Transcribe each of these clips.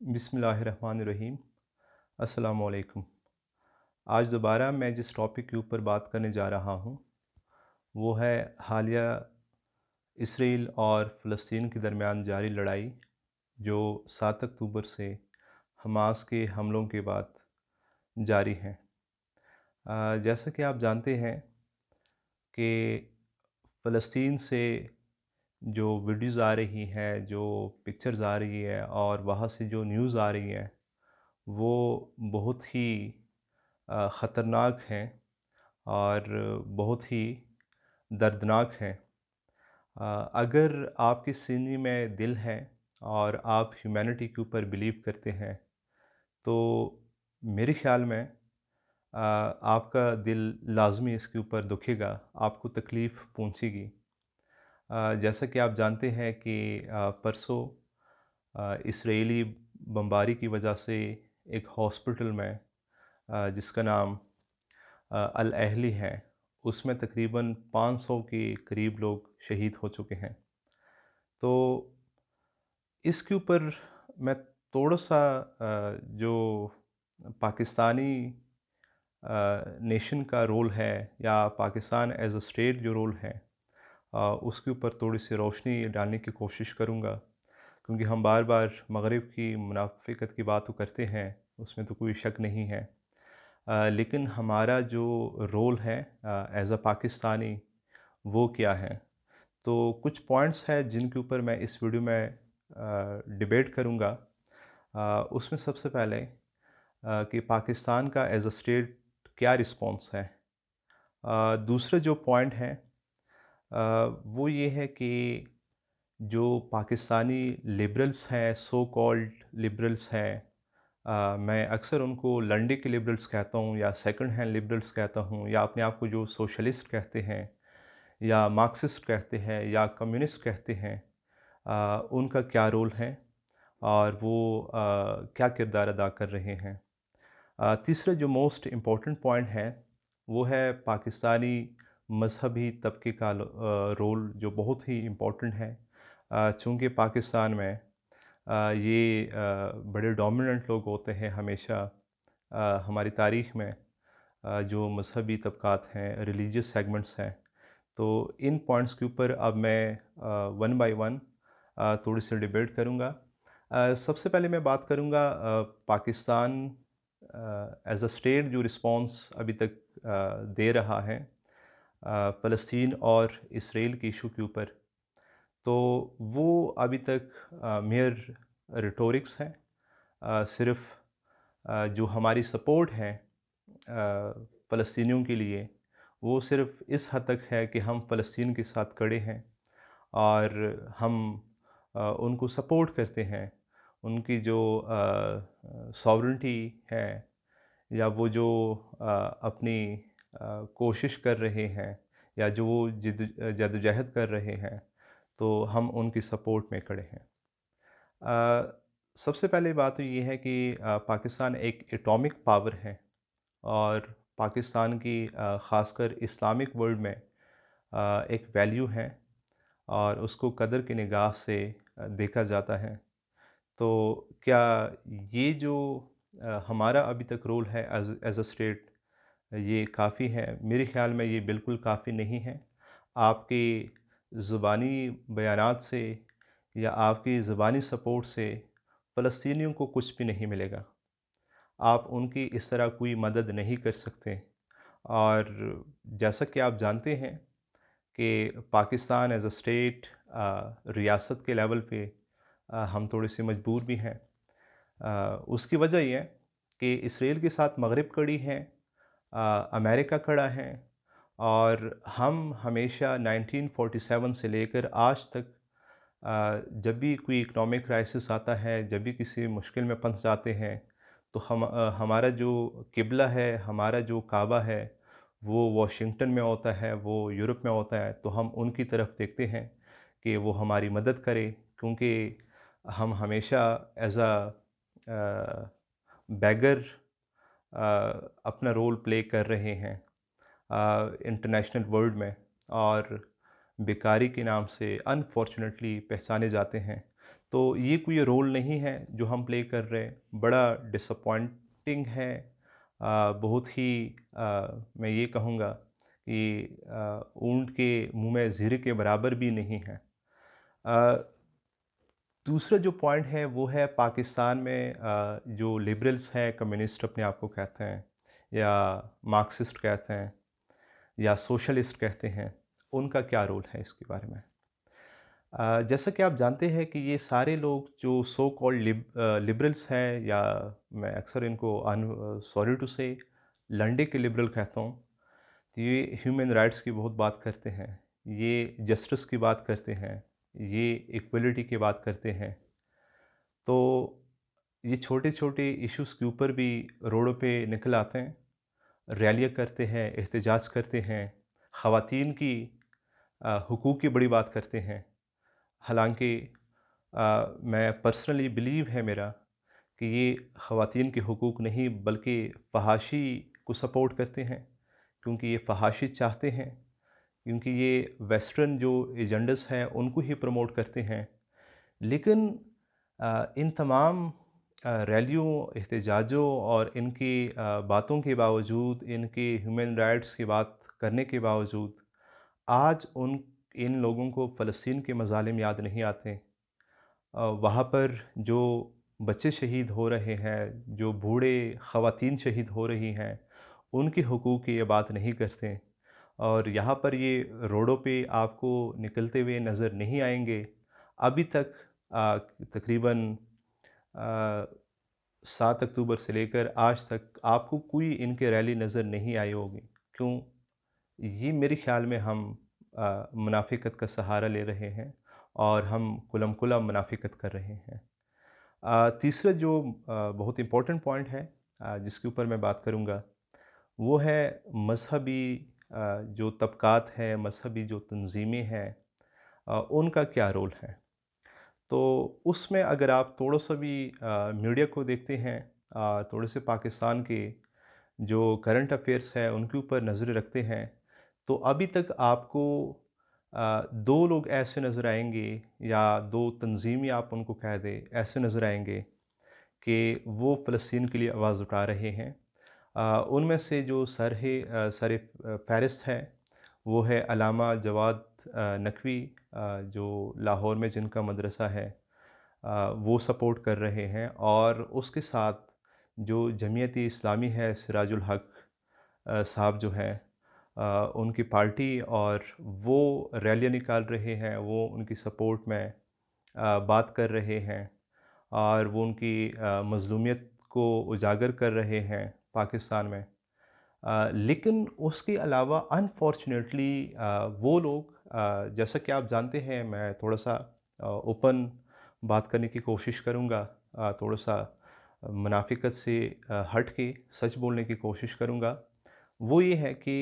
बिस्मिल्लाहिर्रहमानिर्रहीम। अस्सलाम वालेकुम। आज दोबारा मैं जिस टॉपिक के ऊपर बात करने जा रहा हूँ, वो है हालिया इसराइल और फ़लस्तीन के दरमियान जारी लड़ाई, जो 7 अक्टूबर से हमास के हमलों के बाद जारी है। जैसा कि आप जानते हैं कि फ़लस्तीन से जो वीडियोज़ आ रही हैं, जो पिक्चर्स आ रही है और वहाँ से जो न्यूज़ आ रही है, वो बहुत ही ख़तरनाक हैं और बहुत ही दर्दनाक हैं। अगर आपके सीने में दिल है और आप ह्यूमैनिटी के ऊपर बिलीव करते हैं, तो मेरे ख़्याल में आपका दिल लाज़मी इसके ऊपर दुखेगा, आपको तकलीफ़ पहुँचेगी। जैसा कि आप जानते हैं कि परसों इसराइली बमबारी की वजह से एक हॉस्पिटल में जिसका नाम अल अहली है, उसमें तकरीबन 500 के करीब लोग शहीद हो चुके हैं। तो इसके ऊपर मैं थोड़ा-सा जो पाकिस्तानी नेशन का रोल है या पाकिस्तान एज़ अ स्टेट जो रोल है, उसके ऊपर थोड़ी-सी रोशनी डालने की कोशिश करूँगा। क्योंकि हम बार-बार मग़रिब की मुनाफ़िकत की बात तो करते हैं, उसमें तो कोई शक नहीं है। लेकिन हमारा जो रोल है एज़ अ पाकिस्तानी, वो क्या है? तो कुछ पॉइंट्स हैं जिनके ऊपर मैं इस वीडियो में डिबेट करूँगा। उसमें सबसे पहले कि पाकिस्तान का एज़ अ स्टेट क्या रिस्पॉन्स है? दूसरा जो पॉइंट है वो ये है कि जो पाकिस्तानी लिबरल्स हैं, सो कॉल्ड लिबरल्स हैं, मैं अक्सर उनको लंडे के लिबरल्स कहता हूँ या सेकंड हैंड लिबरल्स कहता हूँ या अपने आप को जो सोशलिस्ट कहते हैं या मार्क्सिस्ट कहते हैं या कम्युनिस्ट कहते हैं, उनका क्या रोल है और वो क्या किरदार अदा कर रहे हैं। तीसरा जो मोस्ट इम्पॉर्टेंट पॉइंट है, वो है पाकिस्तानी मज़हबी तबके का रोल, जो बहुत ही इम्पोर्टेंट है। चूँकि पाकिस्तान में ये बड़े डोमिनेंट लोग होते हैं हमेशा हमारी तारीख़ में, जो मज़हबी तबक़ात हैं, रिलीजियस सेगमेंट्स हैं। तो इन पॉइंट्स के ऊपर अब मैं वन बाय वन थोड़ी-सी डिबेट करूँगा। सबसे पहले मैं बात करूँगा पाकिस्तान एज़ अ स्टेट जो रिस्पॉन्स अभी तक दे रहा है फ़लस्तीन और इसराइल के इशू के ऊपर। तो वो अभी तक मेयर रिटोरिक्स है। सिर्फ़ जो हमारी सपोर्ट है फ़लस्तीनियों के लिए, वो सिर्फ़ इस हद तक है कि हम फ़लस्तीन के साथ खड़े हैं और हम उनको सपोर्ट करते हैं। उनकी जो सॉवरेनिटी है या वो जो अपनी कोशिश कर रहे हैं या जो वो जद्दोजहद कर रहे हैं, तो हम उनकी सपोर्ट में खड़े हैं। सबसे पहले बात तो ये है कि पाकिस्तान एक एटॉमिक पावर है और पाकिस्तान की ख़ासकर इस्लामिक वर्ल्ड में एक वैल्यू है और उसको कदर की निगाह से देखा जाता है। तो क्या ये जो हमारा अभी तक रोल है एज़ अ स्टेट, ये काफ़ी है? मेरे ख़्याल में ये बिल्कुल काफ़ी नहीं है। आपके ज़ुबानी बयानात से या आपकी ज़ुबानी सपोर्ट से फ़लस्तीनियों को कुछ भी नहीं मिलेगा। आप उनकी इस तरह कोई मदद नहीं कर सकते और जैसा कि आप जानते हैं कि पाकिस्तान एज़ अ स्टेट रियासत के लेवल पे हम थोड़े-से मजबूर भी हैं। उसकी वजह ये है कि इसराइल के साथ मग़रिब खड़ी है, अमेरिका खड़ा है और हम हमेशा 1947 से लेकर आज तक जब भी कोई इकोनॉमिक क्राइसिस आता है, जब भी किसी मुश्किल में फँस जाते हैं, तो हमारा जो किबला है, हमारा जो काबा है, वो वाशिंगटन में होता है, वो यूरोप में होता है, तो हम उनकी तरफ देखते हैं कि वो हमारी मदद करें, क्योंकि हम हमेशा एज़ अ बेगर अपना रोल प्ले कर रहे हैं इंटरनेशनल वर्ल्ड में और बेकारी के नाम से अनफॉर्चुनेटली पहचाने जाते हैं। तो ये कोई रोल नहीं है जो हम प्ले कर रहे हैं, बड़ा डिसअपॉइंटिंग है। बहुत ही मैं ये कहूँगा कि ऊँट के मुँह में ज़ीरे के बराबर भी नहीं है। अ, दूसरा जो पॉइंट है वो है पाकिस्तान में जो लिबरल्स हैं, कम्युनिस्ट अपने आप को कहते हैं या मार्क्सिस्ट कहते हैं या सोशलिस्ट कहते हैं, उनका क्या रोल है इसके बारे में? जैसा कि आप जानते हैं कि ये सारे लोग जो सो कॉल्ड लिबरल्स हैं, या मैं अक्सर इनको सॉरी टू से लंडे के लिबरल कहता हूँ, तो ये ह्यूमन राइट्स की बहुत बात करते हैं, ये जस्टिस की बात करते हैं, ये इक्वलिटी की बात करते हैं। तो ये छोटे-छोटे इश्यूज़ के ऊपर भी रोडों पे निकल आते हैं, रैलियाँ करते हैं, एहतजाज करते हैं, ख़वातीन की हुकूक़ की बड़ी बात करते हैं। हालाँकि मैं पर्सनली बिलीव है मेरा कि ये ख़वातीन के हुकूक़ नहीं बल्कि फ़हाशी को सपोर्ट करते हैं, क्योंकि ये फ़हाशी चाहते हैं, क्योंकि ये वेस्टर्न जो एजेंडास हैं उनको ही प्रमोट करते हैं। लेकिन इन तमाम रैलियों, एहतजाजों और इनकी बातों के बावजूद, इनके ह्यूमन राइट्स की बात करने के बावजूद, आज इन लोगों को फ़लस्तीन के मज़ालिम याद नहीं आते। वहाँ पर जो बच्चे शहीद हो रहे हैं, जो बूढ़े ख़वातीन शहीद हो रही हैं, उनके हुकूक़ की ये बात नहीं करते। और यहाँ पर ये रोडों पे आपको निकलते हुए नज़र नहीं आएँगे। अभी तक तकरीबन 7 अक्टूबर से लेकर आज तक आपको कोई इनकी रैली नज़र नहीं आई होगी। क्यों? ये मेरे ख़्याल में हम मुनाफ़िकत का सहारा ले रहे हैं और हम कुलम-कुला मुनाफ़िकत कर रहे हैं। तीसरा जो बहुत इम्पोर्टेंट पॉइंट है जिसके ऊपर मैं बात करूँगा, वो है मज़हबी जो तबक़ात हैं, मज़हबी जो तंज़ीमें हैं, उनका क्या रोल है। तो उसमें अगर आप थोड़ा-सा भी मीडिया को देखते हैं, थोड़े से पाकिस्तान के जो करंट अफ़ेयर्स हैं उनके ऊपर नज़रें रखते हैं, तो अभी तक आपको 2 लोग ऐसे नज़र आएँगे या 2 तंज़ीमें आप उनको कह दें, ऐसे नज़र आएँगे कि वो फ़लस्तीन के लिए आवाज़ उठा रहे हैं। उनमें से जो फ़हरिस्त है, वो है अल्लामा जवाद नक़वी, जो लाहौर में जिनका मदरसा है, वो सपोर्ट कर रहे हैं, और उसके साथ जो जमीयत इस्लामी है, सिराजुल हक़ साहब जो हैं, उनकी पार्टी, और वो रैलियाँ निकाल रहे हैं, वो उनकी सपोर्ट में बात कर रहे हैं, और वो उनकी मज़लूमियत को उजागर कर रहे हैं पाकिस्तान में। लेकिन उसके अलावा अनफ़ॉर्चुनेटली वो लोग, जैसा कि आप जानते हैं, मैं थोड़ा-सा ओपन बात करने की कोशिश करूँगा, थोड़ा-सा मुनाफ़िकत से हट के सच बोलने की कोशिश करूँगा। वो ये है कि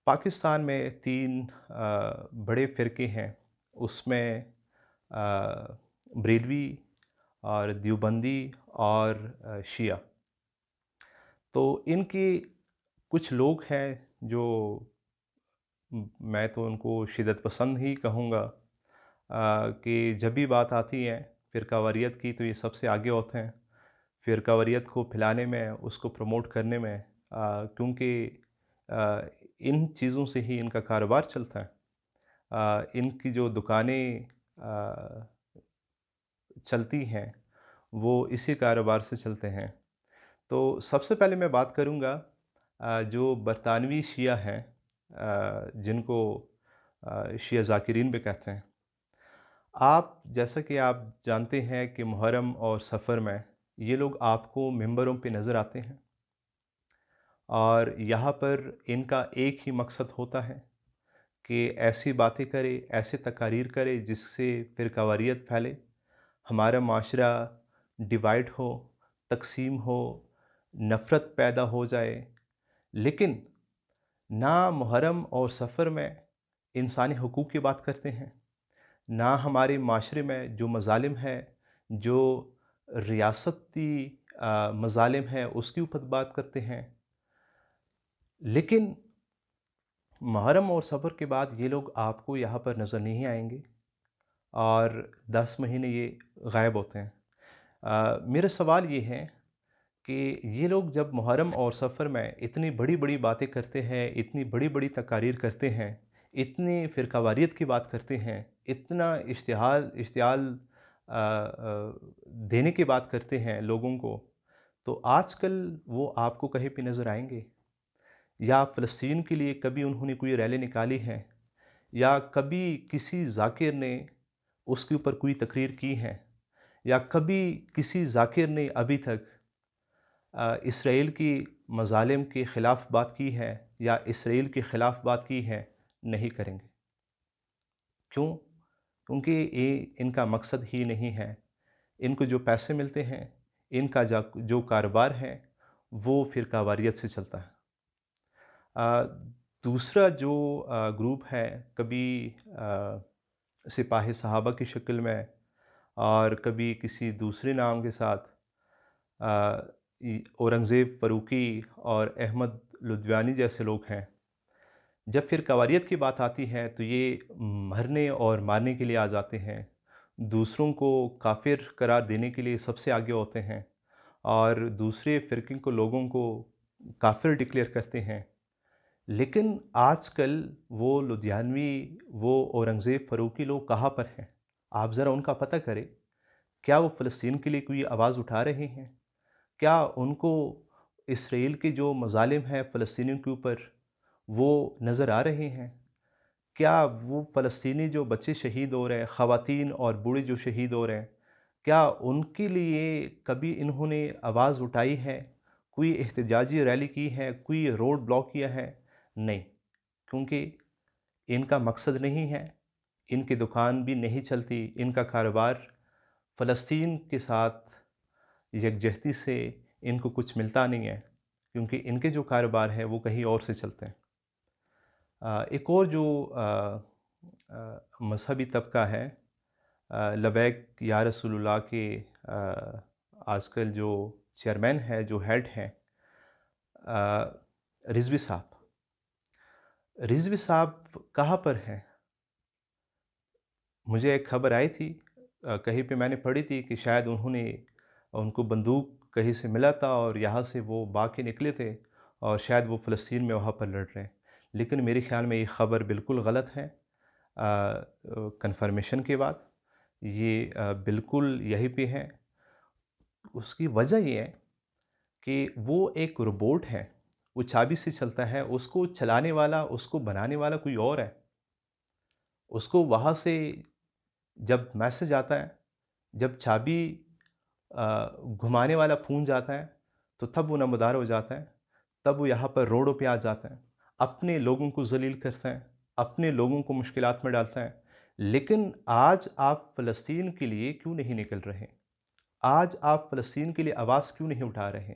पाकिस्तान में 3 बड़े फ़िरके हैं, उसमें बरेलवी और देवबंदी और शिया। तो इनके कुछ लोग हैं जो मैं तो उनको शिदत पसंद ही कहूँगा, कि जब भी बात आती है फ़िरकावारियत की, तो ये सबसे आगे होते हैं फ़िरकावारियत को फैलाने में, उसको प्रमोट करने में, क्योंकि अ, इन चीज़ों से ही इनका कारोबार चलता है। इनकी जो दुकानें चलती हैं, वो इसी कारोबार से चलते हैं। तो सबसे पहले मैं बात करूँगा जो बरतानवी शिया हैं, जिनको शिया ज़ाकिरीन भी कहते हैं। आप जैसा कि आप जानते हैं कि मुहर्रम और सफ़र में ये लोग आपको मिंबरों पे नज़र आते हैं, और यहाँ पर इनका एक ही मकसद होता है कि ऐसी बातें करे, ऐसे तकारीर करे जिससे फ़िरकावारियत फैले, हमारा माशरा डिवाइड हो, तक़सीम हो, नफ़रत पैदा हो जाए। लेकिन ना मुहर्रम और सफ़र में इंसानी हुकूक़ की बात करते हैं, ना हमारे माशरे में जो मज़ालिम हैं, जो रियासती मज़ालिम हैं, उसके ऊपर बात करते हैं। लेकिन मुहर्रम और सफ़र के बाद ये लोग आपको यहाँ पर नज़र नहीं आएँगे, और 10 महीने ये गायब होते हैं। मेरा सवाल ये है कि ये लोग जब मुहर्रम और सफ़र में इतनी बड़ी-बड़ी बातें करते हैं, इतनी बड़ी-बड़ी तकारीर करते हैं, इतनी फ़िरक़ावारियत की बात करते हैं, इतना इश्तिहाल देने की बात करते हैं लोगों को, तो आजकल वो आपको कहीं पे नज़र आएँगे? या फ़लस्तीन के लिए कभी उन्होंने कोई रैली निकाली है? या कभी किसी ज़ाकिर ने उसके ऊपर कोई तकरीर की है? या कभी किसी ज़ाकिर ने अभी तक इसराइल की मज़ालिम के ख़िलाफ़ बात की है या इसराइल के ख़िलाफ़ बात की है? नहीं करेंगे। क्यों? क्योंकि ये इनका मकसद ही नहीं है। इनको जो पैसे मिलते हैं, इनका जो कारोबार है, वो फ़िरक़ावारियत से चलता है। दूसरा जो ग्रुप है, कभी सिपाही साहबा की शक्ल में और कभी किसी दूसरे नाम के साथ औरंगज़ेब फ़ारूक़ी और अहमद लुधियानी जैसे लोग हैं। जब फिर कवारियत की बात आती है तो ये मरने और मारने के लिए आ जाते हैं। दूसरों को काफ़िर करार देने के लिए सबसे आगे होते हैं और दूसरे फ़िरके को लोगों को काफ़िर डिक्लेयर करते हैं। लेकिन आजकल वो लुधियानवी, वो औरंगज़ेब फ़ारूक़ी लोग कहाँ पर हैं? आप ज़रा उनका पता करें। क्या वो फ़लस्तीन के लिए कोई आवाज़ उठा रहे हैं? क्या उनको इसराइल के जो मज़ालिम हैं फ़लस्तीनियों के ऊपर, वो नज़र आ रहे हैं? क्या वो फ़लस्तीनी जो बच्चे शहीद हो रहे हैं, ख़वातीन और बूढ़े जो शहीद हो रहे हैं, क्या उनके लिए कभी इन्होंने आवाज़ उठाई है? कोई एहतजाजी रैली की है? कोई रोड ब्लॉक किया है? नहीं, क्योंकि इनका मकसद नहीं है, इनकी दुकान भी नहीं चलती, इनका कारोबार फ़लस्तीन के साथ यकजहती से इनको कुछ मिलता नहीं है, क्योंकि इनके जो कारोबार है वो कहीं और से चलते हैं। एक और जो मज़हबी तबका है, लबैक या रसूलुल्लाह के आजकल जो चेयरमैन है, जो हेड हैं, रिज़वी साहब। रिज़वी साहब कहाँ पर हैं? मुझे एक खबर आई थी, कहीं पे मैंने पढ़ी थी कि शायद उनको बंदूक कहीं से मिला था और यहाँ से वो भाग के निकले थे और शायद वो फ़लस्तीन में वहाँ पर लड़ रहे हैं। लेकिन मेरे ख़्याल में ये ख़बर बिल्कुल गलत है। कन्फर्मेशन के बाद ये बिल्कुल यहीं पे है। उसकी वजह ये है कि वो एक रोबोट है, वो चाबी से चलता है, उसको चलाने वाला, उसको बनाने वाला कोई और है। उसको वहाँ से जब मैसेज आता है, जब चाबी घुमाने वाला फ़ोन जाता है, तो तब वो नमदार हो जाता है, तब वो यहाँ पर रोडों पे आ जाता है, अपने लोगों को ज़लील करता है, अपने लोगों को मुश्किलात में डालता है। लेकिन आज आप फ़लस्तीन के लिए क्यों नहीं निकल रहे? आज आप फ़लस्तीन के लिए आवाज़ क्यों नहीं उठा रहे?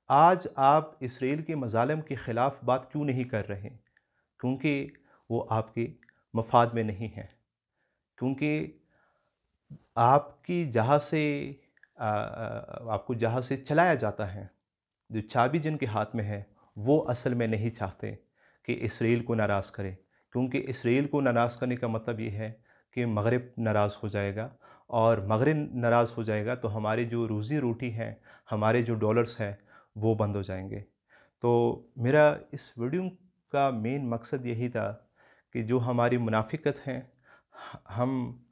आज आप इसराइल के मज़ालिम के ख़िलाफ़ बात क्यों नहीं कर रहे? क्योंकि वो आपके मफ़ाद में नहीं है। क्योंकि आपकी जहाँ से आपको जहाँ से चलाया जाता है, जो चाबी जिनके हाथ में है, वो असल में नहीं चाहते कि इसराइल को नाराज़ करें। क्योंकि इसराइल को नाराज़ करने का मतलब ये है कि मग़रिब नाराज़ हो जाएगा और मग़रिब नाराज़ हो जाएगा तो हमारी जो रोज़ी-रोटी है, हमारे जो डॉलर्स हैं, वो बंद हो जाएँगे। तो मेरा इस वीडियो का मेन मकसद यही था कि जो हमारी मुनाफ़िकत है, ह हम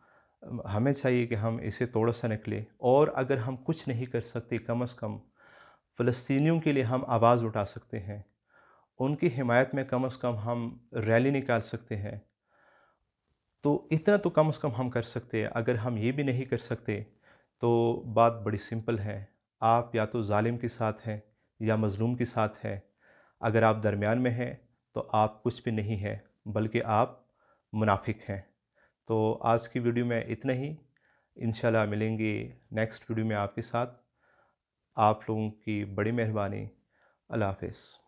हमें चाहिए कि हम इसे तोड़-सा निकलें और अगर हम कुछ नहीं कर सकते, कम से कम फ़लस्तीनियों के लिए हम आवाज़ उठा सकते हैं। उनकी हिमायत में कम से कम हम रैली निकाल सकते हैं। तो इतना तो कम से कम हम कर सकते हैं। अगर हम ये भी नहीं कर सकते, तो बात बड़ी सिंपल है। आप या तो ज़ालिम के साथ हैं या मज़लूम के साथ हैं। अगर आप दरमियान में हैं, तो आप कुछ भी नहीं हैं, बल्कि आप मुनाफ़िक हैं। तो आज की वीडियो में इतना ही। इंशाल्लाह मिलेंगे नेक्स्ट वीडियो में आपके साथ। आप लोगों की बड़ी मेहरबानी। अल्लाह हाफ़िज़।